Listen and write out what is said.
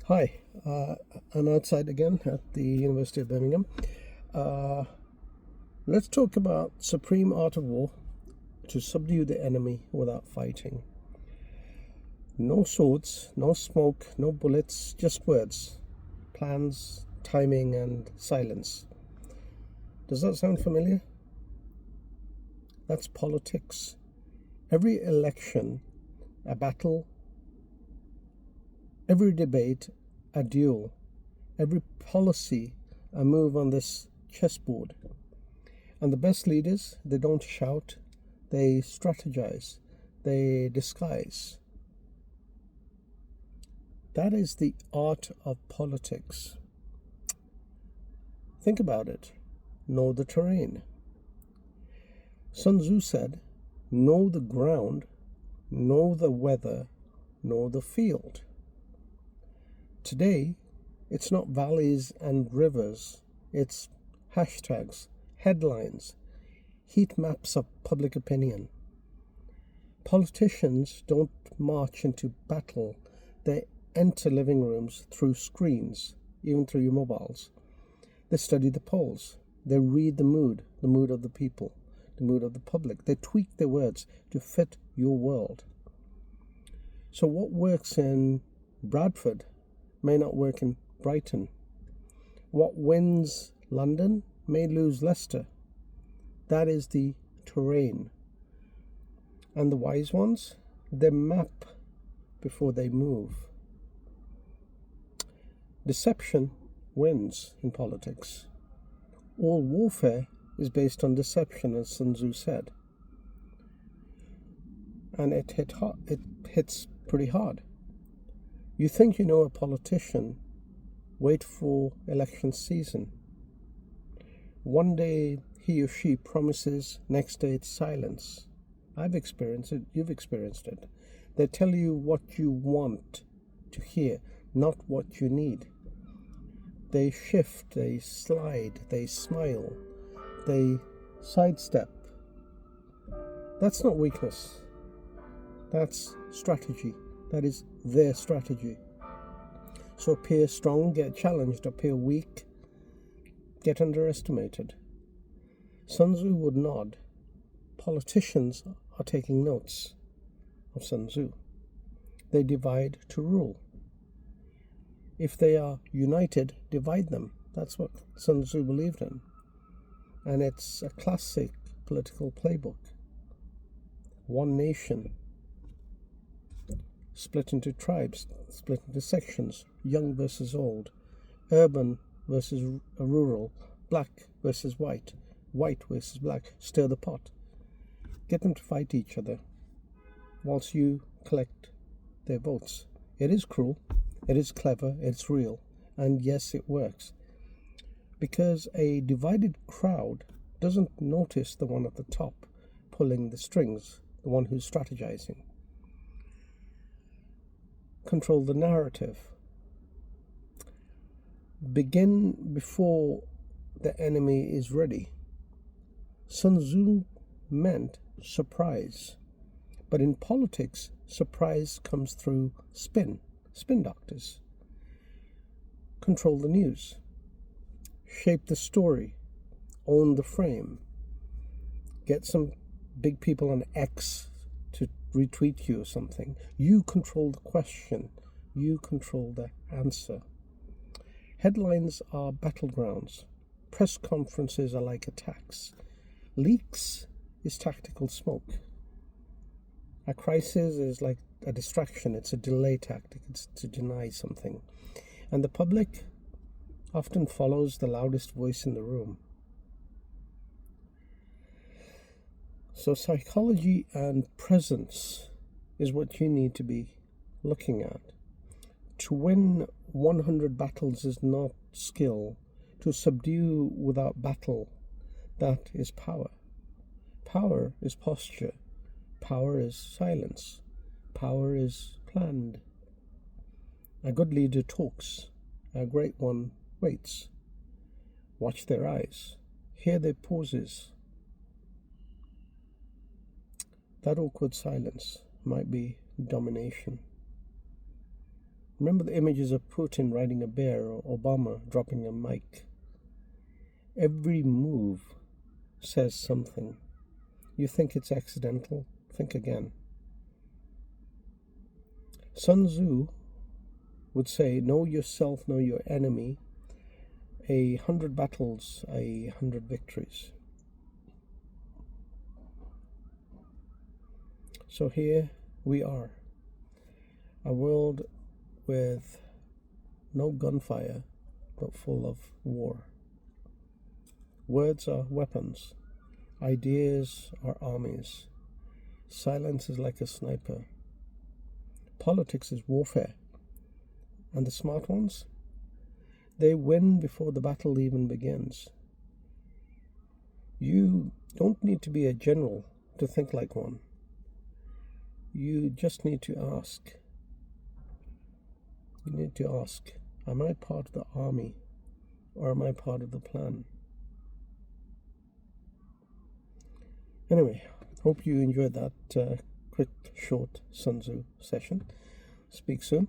Hi, I'm outside again at the University of Birmingham. Uh, let's talk about supreme art of war to subdue the enemy without fighting. No swords, no smoke, no bullets, just words, plans, timing, and silence. Does that sound familiar? That's politics. Every election, a battle, every debate, a duel, every policy, a move on this chessboard. And the best leaders, they don't shout, they strategize, they disguise. That is the art of politics. Think about it. Know the terrain. Sun Tzu said, know the ground, know the weather, know the field. Today, it's not valleys and rivers, it's hashtags, headlines, heat maps of public opinion. Politicians don't march into battle, they enter living rooms through screens, even through your mobiles. They study the polls, they read the mood of the people, the mood of the public. They tweak their words to fit your world. So what works in Bradford may not work in Brighton. What wins London may lose Leicester. That is the terrain. And the wise ones, they map before they move. Deception wins in politics. All warfare is based on deception, as Sun Tzu said. And it hits pretty hard. You think you know a politician, wait for election season. One day he or she promises, next day it's silence. I've experienced it, you've experienced it. They tell you what you want to hear, not what you need. They shift, they slide, they smile, they sidestep. That's not weakness. That's strategy. That is their strategy. So appear strong, get challenged. Appear weak, get underestimated. Sun Tzu would nod. Politicians are taking notes of Sun Tzu. They divide to rule. If they are united, divide them. That's what Sun Tzu believed in. And it's a classic political playbook. One nation, split into tribes, split into sections, young versus old, urban versus rural, black versus white, white versus black. Stir the pot. Get them to fight each other whilst you collect their votes. It is cruel, it is clever, it's real, and yes, it works. Because a divided crowd doesn't notice the one at the top pulling the strings, the one who's strategizing. Control the narrative. Begin before the enemy is ready. Sun Tzu meant surprise. But in politics, surprise comes through spin doctors. Control the news. Shape the story. Own the frame. Get some big people on X to retweet you or something. You control the question. You control the answer. Headlines are battlegrounds. Press conferences are like attacks. Leaks is tactical smoke. A crisis is like a distraction. It's a delay tactic. It's to deny something. And the public often follows the loudest voice in the room. So psychology and presence is what you need to be looking at. To win 100 battles is not skill. To subdue without battle, that is power. Power is posture. Power is silence. Power is planned. A good leader talks. A great one waits. Watch their eyes. Hear their pauses. That awkward silence might be domination. Remember the images of Putin riding a bear or Obama dropping a mic. Every move says something. You think it's accidental? Think again. Sun Tzu would say, know yourself, know your enemy. 100 battles, 100 victories. So here we are, a world with no gunfire, but full of war. Words are weapons. Ideas are armies. Silence is like a sniper. Politics is warfare. And the smart ones? They win before the battle even begins. You don't need to be a general to think like one. You just need to ask. You need to ask, am I part of the army or am I part of the plan? Anyway, hope you enjoyed that quick, short Sun Tzu session. Speak soon.